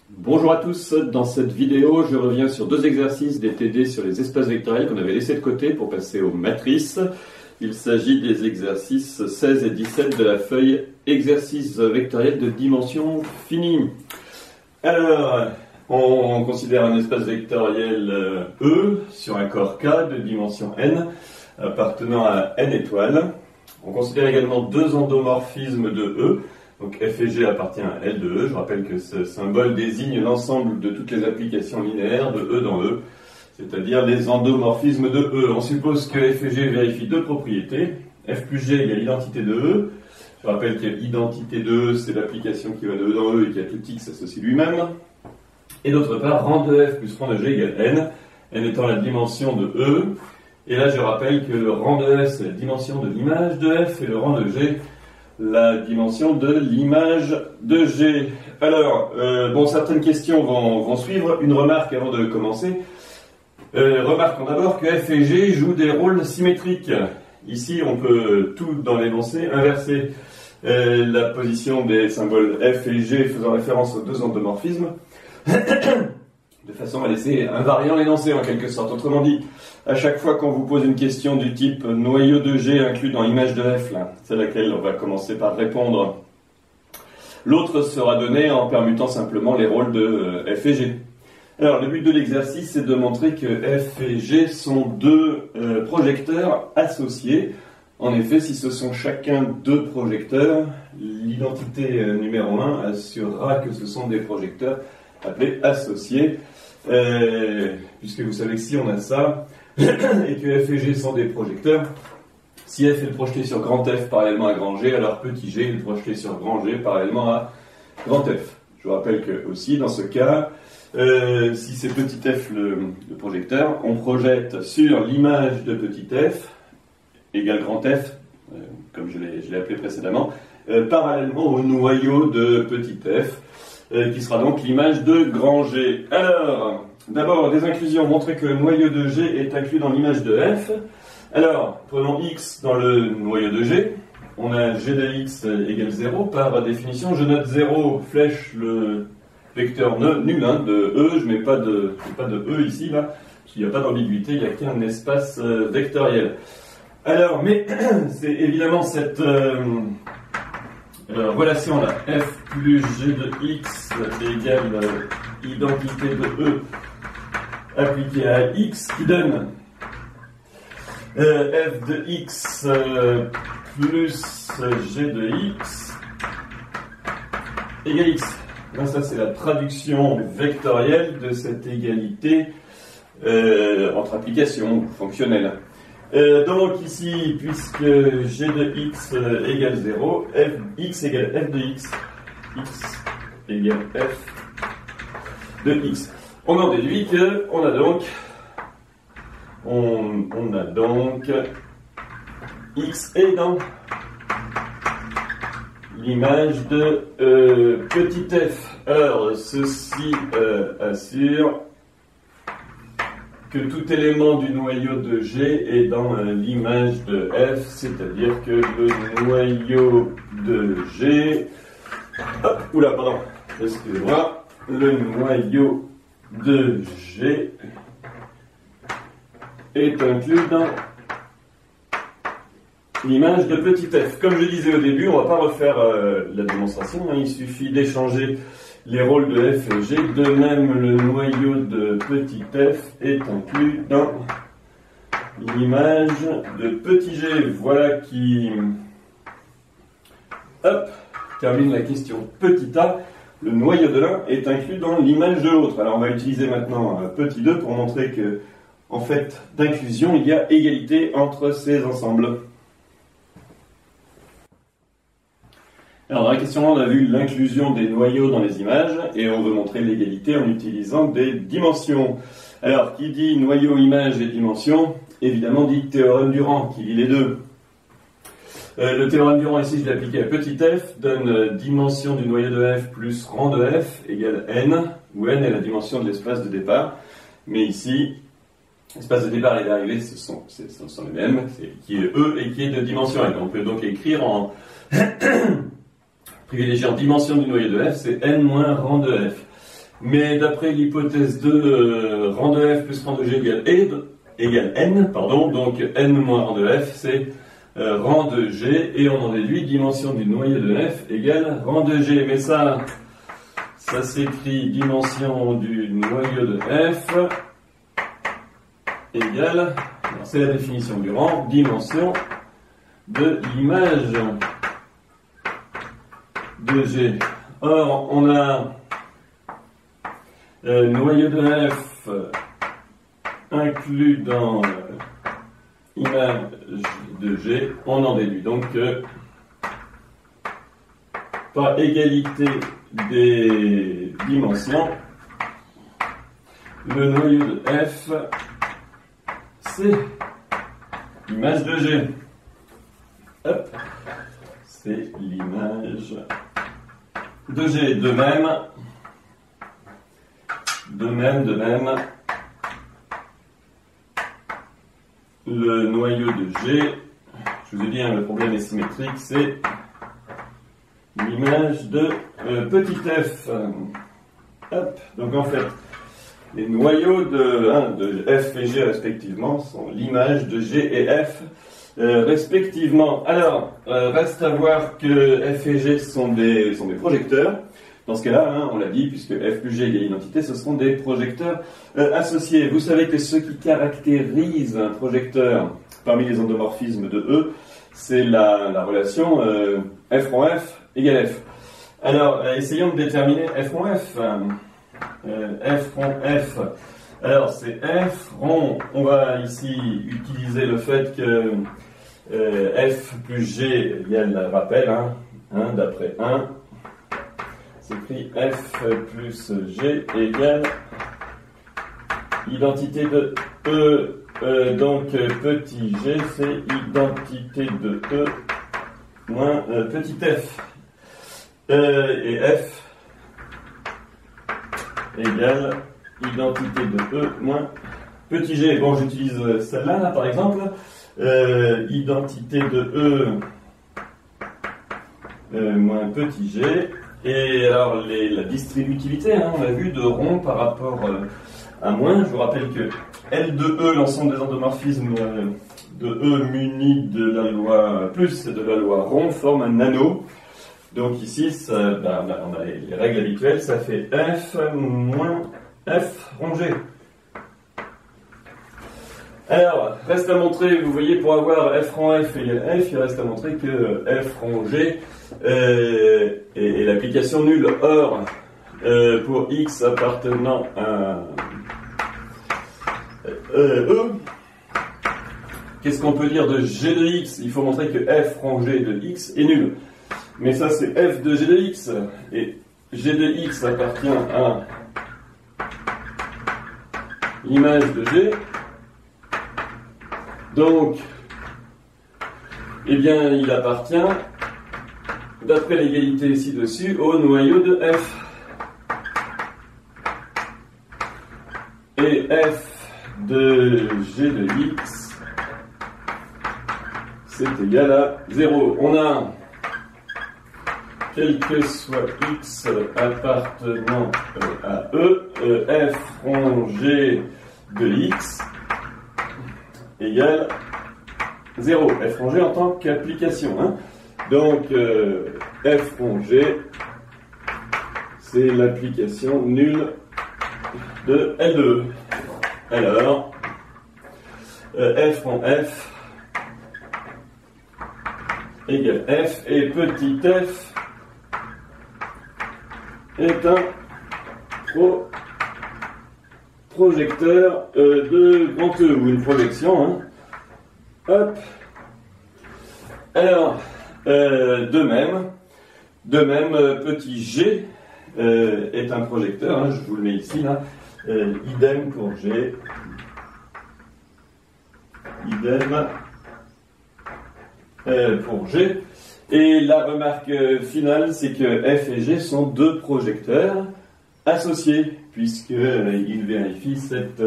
Bonjour à tous, dans cette vidéo je reviens sur deux exercices des TD sur les espaces vectoriels qu'on avait laissés de côté pour passer aux matrices. Il s'agit des exercices 16 et 17 de la feuille exercice vectoriel de dimension finie. Alors, on considère un espace vectoriel E sur un corps K de dimension n appartenant à n étoiles. On considère également deux endomorphismes de E. Donc f et g appartient à L de E. Je rappelle que ce symbole désigne l'ensemble de toutes les applications linéaires de E dans E, c'est-à-dire les endomorphismes de E. On suppose que f et g vérifient deux propriétés. F plus g égale identité de E. Je rappelle que l'identité de E, c'est l'application qui va de E dans E et qui a tout x associé lui-même. Et d'autre part, rang de f plus rang de g égale n, n étant la dimension de E. Et là, je rappelle que le rang de f, c'est la dimension de l'image de f, et le rang de g, la dimension de l'image de G. Alors, certaines questions vont suivre. Une remarque avant de commencer. Remarquons d'abord que F et G jouent des rôles symétriques. Ici, on peut tout dans l'énoncé inverser la position des symboles F et G faisant référence aux deux endomorphismes, de façon à laisser invariant l'énoncé en quelque sorte. Autrement dit, à chaque fois qu'on vous pose une question du type noyau de G inclus dans image de F, c'est laquelle on va commencer par répondre, l'autre sera donné en permutant simplement les rôles de F et G. Alors le but de l'exercice, c'est de montrer que F et G sont deux projecteurs associés. En effet, si ce sont chacun deux projecteurs, l'identité numéro 1 assurera que ce sont des projecteurs appelés associés, puisque vous savez que si on a ça, et que F et G sont des projecteurs, si F est projeté sur grand F parallèlement à grand G, alors petit g est projeté sur grand G parallèlement à grand F. Je vous rappelle que aussi dans ce cas, si c'est petit f le projecteur, on projette sur l'image de petit f égale grand F, comme je l'ai appelé précédemment, parallèlement au noyau de petit f, qui sera donc l'image de grand G. Alors, d'abord, des inclusions, montrer que le noyau de G est inclus dans l'image de F. Alors, prenons X dans le noyau de G. On a G de X égale 0. Par définition, je note 0, flèche le vecteur nul de E. Je ne mets pas de E ici, là, parce qu'il n'y a pas d'ambiguïté, il n'y a qu'un espace vectoriel. Alors, mais c'est évidemment cette relation-là, F plus G de X égale identité de E appliquée à X, qui donne F de X plus G de X égale X. Donc ça, c'est la traduction vectorielle de cette égalité entre applications fonctionnelles. Donc ici, puisque G de X égale 0, X égale F de X, X égale F de X. On en déduit que on a donc X est dans l'image de petit f. Alors ceci assure que tout élément du noyau de G est dans l'image de F, c'est-à-dire que le noyau de G... excusez-moi. Le noyau de G est inclus dans l'image de petit f. Comme je disais au début, on ne va pas refaire la démonstration, il suffit d'échanger les rôles de f et g. De même, le noyau de petit f est inclus dans l'image de petit g. Voilà qui termine la question petit a. Le noyau de l'un est inclus dans l'image de l'autre. Alors on va utiliser maintenant petit 2 pour montrer que, en fait, d'inclusion, il y a égalité entre ces ensembles. Alors dans la question 1, on a vu l'inclusion des noyaux dans les images, et on veut montrer l'égalité en utilisant des dimensions. Alors, qui dit noyau, image et dimension, évidemment dit théorème du rang, qui lie les deux. Le théorème du rang, ici, je l'ai appliqué à petit f, donne dimension du noyau de f plus rang de f égale n, où n est la dimension de l'espace de départ. Mais ici, l'espace de départ et d'arrivée, ce sont les mêmes, qui est E et qui est de dimension n. On peut donc écrire en privilégiant dimension du noyau de f, c'est n moins rang de f. Mais d'après l'hypothèse 2, rang de f plus rang de g égale n, pardon, donc n moins rang de f, c'est rang de g, et on en déduit dimension du noyau de f égale rang de g. Mais ça s'écrit dimension du noyau de f égale, c'est la définition du rang, dimension de l'image de g. Or, on a noyau de f inclus dans image de g, on en déduit donc que par égalité des dimensions, le noyau de f c'est l'image de g. Hop, c'est l'image de g. De même, le noyau de g, je vous ai dit, hein, le problème est symétrique, c'est l'image de petit f. Hop, donc en fait, les noyaux de f et g respectivement sont l'image de g et f respectivement. Alors, reste à voir que f et g sont des projecteurs. Dans ce cas-là, hein, on l'a dit, puisque f plus g égale identité, ce seront des projecteurs associés. Vous savez que ce qui caractérise un projecteur parmi les endomorphismes de E, c'est la relation f rond f égale f. Alors, essayons de déterminer f rond f. F rond f. Alors, c'est f rond. On va ici utiliser le fait que f plus g égale rappel, d'après 1. C'est écrit f plus g égale identité de E. Donc, petit g, c'est identité de E moins petit f. Et f égale identité de E moins petit g. Bon, j'utilise celle-là, là, par exemple. Identité de E moins petit g. Et alors, la distributivité, on a vu, de rond par rapport à moins. Je vous rappelle que L de E, l'ensemble des endomorphismes de E munis de la loi plus de la loi rond, forme un anneau. Donc ici, on a les règles habituelles, ça fait F moins F rond G. Alors, reste à montrer, vous voyez, pour avoir f rond f égale f, il reste à montrer que f rond g est l'application nulle. Or, pour x appartenant à E, qu'est-ce qu'on peut dire de g de x? Il faut montrer que f rond g de x est nul. Mais ça, c'est f de g de x. Et g de x appartient à l'image de g. Donc, eh bien, il appartient, d'après l'égalité ci-dessus, au noyau de f. Et f de g de x, c'est égal à 0. On a, quel que soit x appartenant à E, f rond g de x égale 0. F rond g en tant qu'application. Donc, f rond g, c'est l'application nulle de L de E. Alors, f rond f égale f, et petit f est un projecteur de grand E, ou une projection. Hop. Alors, de même, petit g est un projecteur, je vous le mets ici, là. Idem pour g. Idem pour g. Et la remarque finale, c'est que f et g sont deux projecteurs associés, puisqu'ils vérifient cette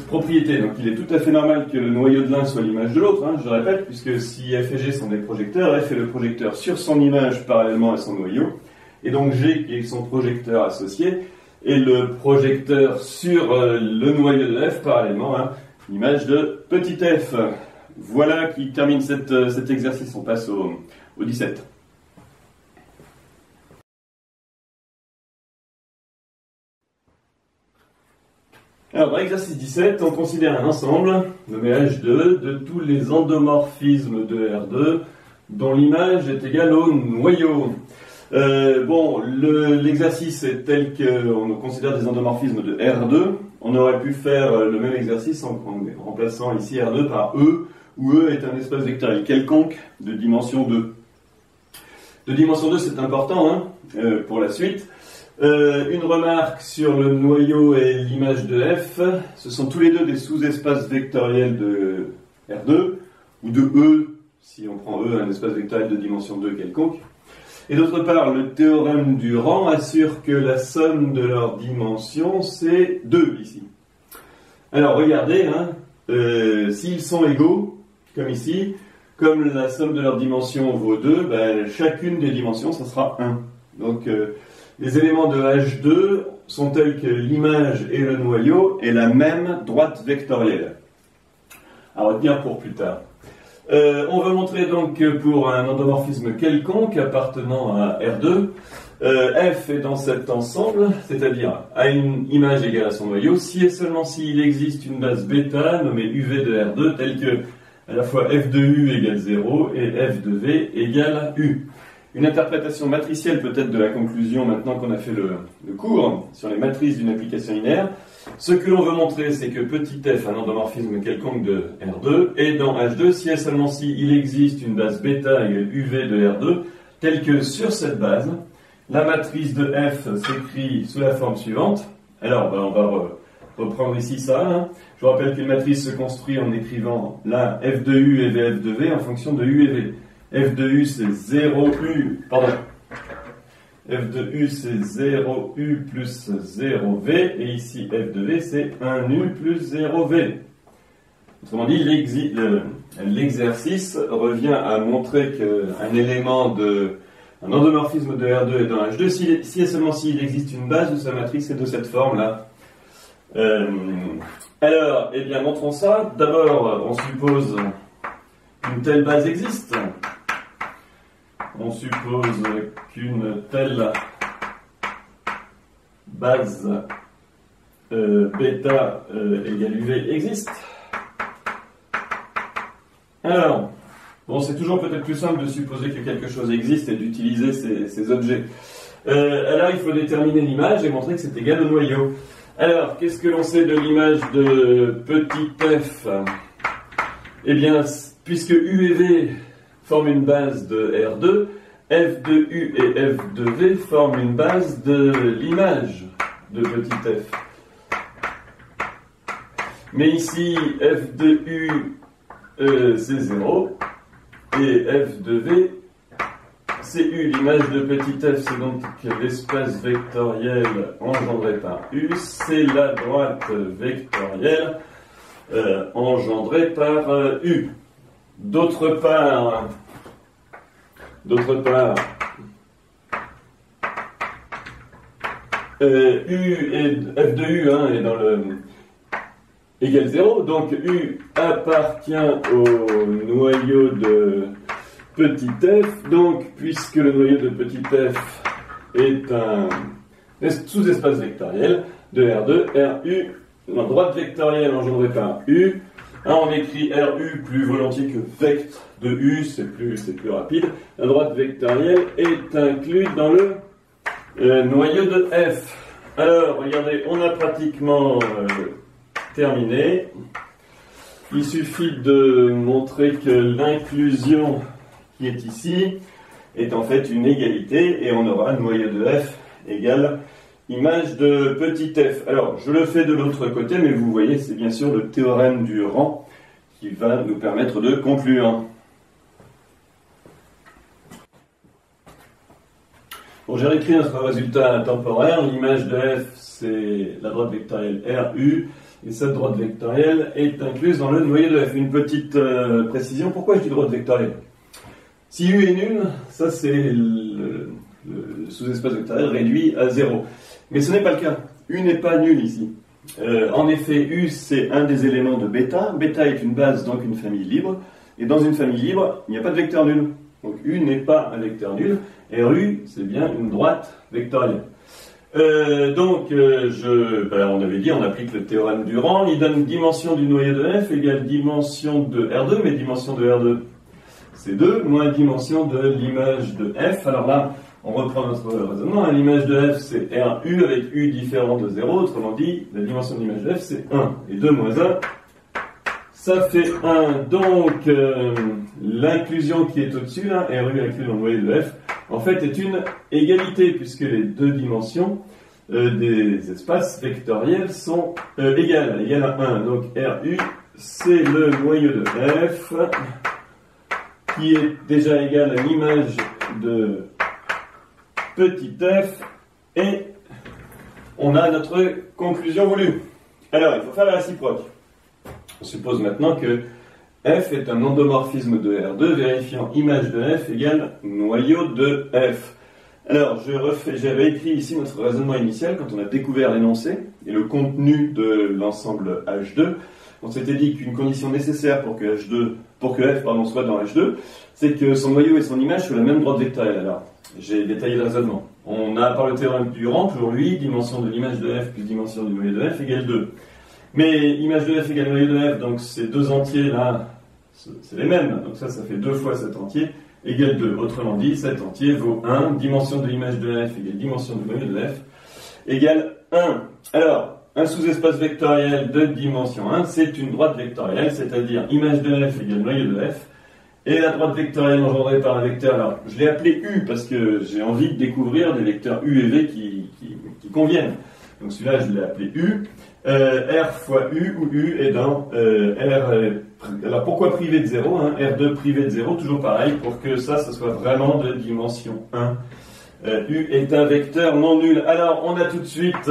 propriété. Donc il est tout à fait normal que le noyau de l'un soit l'image de l'autre, je répète, puisque si f et g sont des projecteurs, f est le projecteur sur son image parallèlement à son noyau, et donc G qui est son projecteur associé, et le projecteur sur le noyau de F parallèlement, hein, l'image de petit f. Voilà qui termine cet exercice, on passe au 17. Alors, dans l'exercice 17, on considère un ensemble, nommé H2, de tous les endomorphismes de R2, dont l'image est égale au noyau. L'exercice est tel qu'on considère des endomorphismes de R2. On aurait pu faire le même exercice en remplaçant ici R2 par E, où E est un espace vectoriel quelconque de dimension 2. De dimension 2, c'est important hein, pour la suite. Une remarque sur le noyau et l'image de F, ce sont tous les deux des sous-espaces vectoriels de R2, ou de E, si on prend E, un espace vectoriel de dimension 2 quelconque. Et d'autre part, le théorème du rang assure que la somme de leurs dimensions, c'est 2 ici. Alors regardez, hein, s'ils sont égaux, comme ici, comme la somme de leurs dimensions vaut 2, ben, chacune des dimensions, ça sera 1. Donc les éléments de H2 sont tels que l'image et le noyau aient la même droite vectorielle. À retenir pour plus tard. On veut montrer donc que pour un endomorphisme quelconque appartenant à R2, F est dans cet ensemble, c'est-à-de a une image égale à son noyau, si et seulement s'il existe une base bêta nommée UV de R2, telle que à la fois F de U égale 0 et F de V égale U. Une interprétation matricielle peut-être de la conclusion maintenant qu'on a fait le cours sur les matrices d'une application linéaire. Ce que l'on veut montrer, c'est que petit f, un endomorphisme quelconque de R2, est dans H2 si et seulement si il existe une base bêta égale UV de R2, telle que sur cette base, la matrice de f s'écrit sous la forme suivante. Alors, on va reprendre ici ça. Hein. Je vous rappelle qu'une matrice se construit en écrivant là f de U et VF de V en fonction de U et V. F de U c'est 0U, pardon. F de U c'est 0U plus 0V, et ici F de V c'est 1U plus 0V. Autrement dit, l'exercice revient à montrer qu'un élément un endomorphisme de R2 est dans H2 si et seulement s'il existe une base où sa matrice est de cette forme-là. Alors, eh bien, montrons ça. D'abord, on suppose qu'une telle base existe. On suppose qu'une telle base bêta égale UV existe. Alors, bon, c'est toujours peut-être plus simple de supposer que quelque chose existe et d'utiliser ces objets. Alors, il faut déterminer l'image et montrer que c'est égal au noyau. Alors, qu'est-ce que l'on sait de l'image de petit f? Eh bien, puisque U et V forment une base de R2, f de U et f de V forment une base de l'image de petit f. Mais ici, f de U c'est 0 et f de V c'est U. L'image de petit f c'est donc l'espace vectoriel engendré par U, c'est la droite vectorielle engendrée par U. D'autre part, U et f de U est dans le égale 0, donc U appartient au noyau de petit f, donc puisque le noyau de petit f est un sous-espace vectoriel de R2, RU, la droite vectorielle engendrée par U, on écrit RU plus volontiers que vect de U, c'est plus rapide, la droite vectorielle est inclue dans le noyau de f. Alors, regardez, on a pratiquement terminé. Il suffit de montrer que l'inclusion qui est ici est en fait une égalité et on aura noyau de f égale image de petit f. Alors, je le fais de l'autre côté, mais vous voyez, c'est bien sûr le théorème du rang qui va nous permettre de conclure. Bon, j'ai réécrit notre résultat temporaire. L'image de f, c'est la droite vectorielle RU, et cette droite vectorielle est incluse dans le noyau de f. Une petite précision, pourquoi je dis droite vectorielle? Si U est nul, ça c'est le sous-espace vectoriel réduit à 0. Mais ce n'est pas le cas. U n'est pas nul ici. En effet, U c'est un des éléments de bêta. Bêta est une base, donc une famille libre. Et dans une famille libre, il n'y a pas de vecteur nul. Donc U n'est pas un vecteur nul. RU, c'est bien une droite vectorielle. On avait dit, on applique le théorème du rang. Il donne dimension du noyau de F égale dimension de R2, mais dimension de R2, c'est 2, moins dimension de l'image de F. Alors là, on reprend notre raisonnement. L'image de F, c'est RU avec U différent de 0. Autrement dit, la dimension de l'image de F, c'est 1. Et 2 moins 1, ça fait 1. Donc, l'inclusion qui est au-dessus, là, RU inclus dans le noyau de F, en fait, est une égalité, puisque les deux dimensions des espaces vectoriels sont égales à 1. Donc, RU, c'est le noyau de F, qui est déjà égal à l'image de petit f, et on a notre conclusion voulue. Alors, il faut faire la réciproque. On suppose maintenant que f est un endomorphisme de R2, vérifiant image de f égale noyau de f. Alors, j'ai réécrit ici notre raisonnement initial quand on a découvert l'énoncé et le contenu de l'ensemble H2. On s'était dit qu'une condition nécessaire pour que f soit dans H2, c'est que son noyau et son image soient la même droite vectorielle. Alors, j'ai détaillé le raisonnement. On a, par le théorème du rang, toujours lui, dimension de l'image de f plus dimension du noyau de f égale 2. Mais image de f égale noyau de f, donc ces deux entiers là, c'est les mêmes. Donc ça fait 2 fois cet entier, égale 2. Autrement dit, cet entier vaut 1. Dimension de l'image de f égale dimension du noyau de f égale 1. Alors, un sous-espace vectoriel de dimension 1, c'est une droite vectorielle, c'est-à-dire image de f égale noyau de f. Et la droite vectorielle engendrée par un vecteur, alors je l'ai appelé U parce que j'ai envie de découvrir des vecteurs U et V qui conviennent. Donc celui-là, je l'ai appelé U. R fois U, où U est dans R. Alors pourquoi privé de 0 R2 privé de 0, toujours pareil, pour que ça soit vraiment de dimension 1. U est un vecteur non nul. Alors on a tout de suite...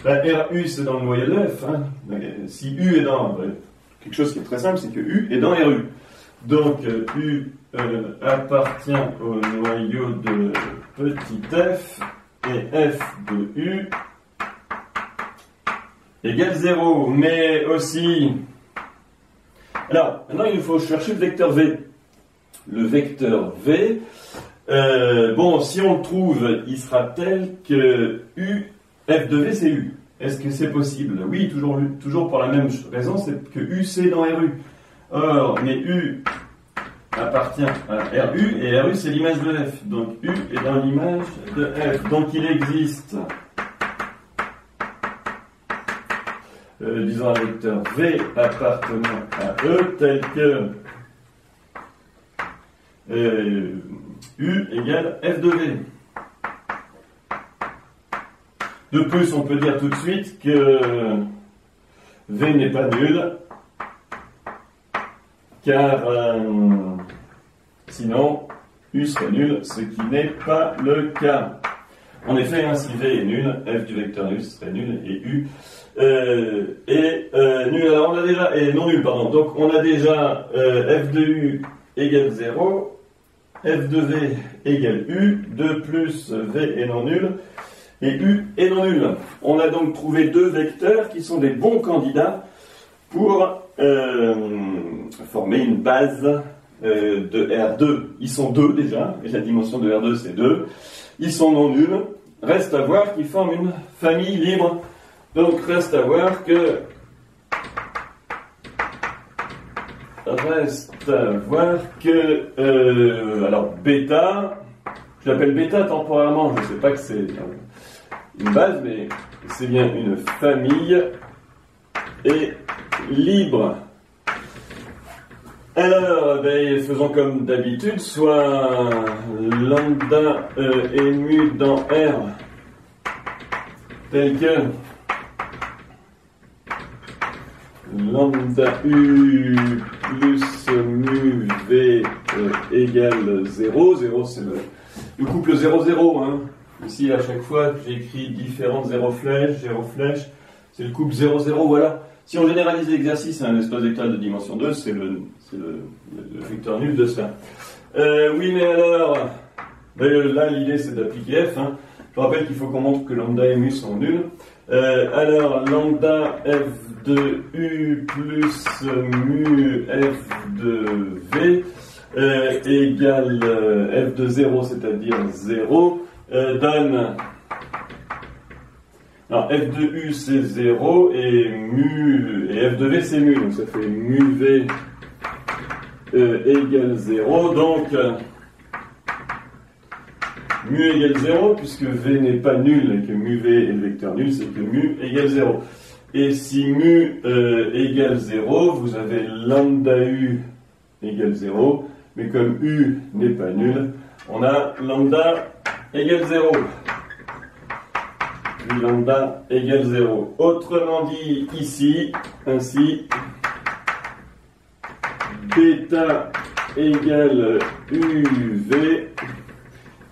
RU c'est dans le noyau de F. Si U est dans... quelque chose qui est très simple, c'est que U est dans RU. Donc U appartient au noyau de petit f, et f de U égale 0. Mais aussi... Alors, maintenant il nous faut chercher le vecteur V. Le vecteur V, si on le trouve, il sera tel que U, f de V c'est U. Est-ce que c'est possible? Oui, toujours pour la même raison, c'est que U c'est dans RU. Or, mais U appartient à RU, et RU c'est l'image de F. Donc U est dans l'image de F. Donc il existe, disons, un vecteur V appartenant à E tel que U égale F de V. De plus, on peut dire tout de suite que V n'est pas nul, car sinon U serait nul, ce qui n'est pas le cas. En effet, si V est nul, F du vecteur U serait nul, et U est nul. Alors on a déjà, et non nul, pardon. Donc on a déjà F de U égale 0, F de V égale U, 2 plus V est non nul, et U est non nul. On a donc trouvé deux vecteurs qui sont des bons candidats pour former une base de R2. Ils sont deux déjà, et la dimension de R2 c'est 2. Ils sont non nuls. Reste à voir qu'ils forment une famille libre. Donc reste à voir que alors bêta, je l'appelle bêta temporairement, je ne sais pas que c'est une base, mais c'est bien une famille et libre. Alors, faisons comme d'habitude, soit lambda est mu dans R, tel que lambda U plus mu V égale 0. 0 c'est le couple 0,0. Ici, à chaque fois, j'écris différentes 0 flèches, c'est le couple 0,0, voilà. Si on généralise l'exercice à un espace vectoriel de dimension 2, c'est le vecteur nul de ça. Oui, mais alors, Mais là, l'idée, c'est d'appliquer f. Hein. Je rappelle qu'il faut qu'on montre que lambda et mu sont nuls. Alors, lambda f de u plus mu f de v égale f de 0, c'est-à-dire 0, donne... Alors, f de u c'est 0 et f de v c'est mu, donc ça fait mu v égale 0, donc mu égale 0, puisque v n'est pas nul et que mu v est le vecteur nul, c'est que mu égale 0. Et si mu égale 0, vous avez lambda u égale 0, mais comme u n'est pas nul, on a lambda égale 0. Puis lambda égale 0. Autrement dit, ici, ainsi, bêta égale uv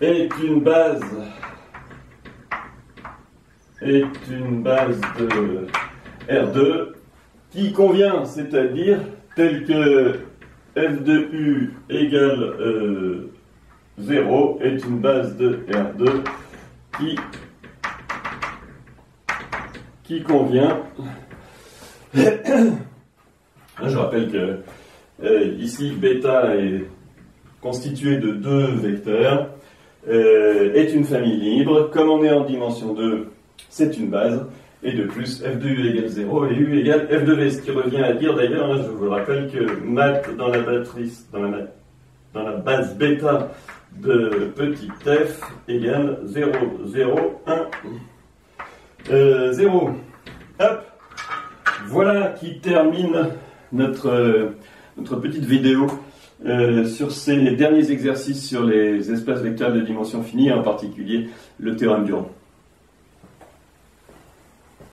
est une base de R2 qui convient, c'est-à-dire tel que f de u égale 0 est une base de R2 qui convient. Je rappelle que ici bêta est constitué de deux vecteurs, est une famille libre. Comme on est en dimension 2, c'est une base. Et de plus, f de u égale 0 et u égale f de v. Ce qui revient à dire d'ailleurs, hein, je vous rappelle que mat dans la matrice, dans la base bêta de petit f égale 0, 0, 1, 0. Hop, voilà qui termine notre petite vidéo sur ces derniers exercices sur les espaces vectoriels de dimension finie, en particulier le théorème d'Urant.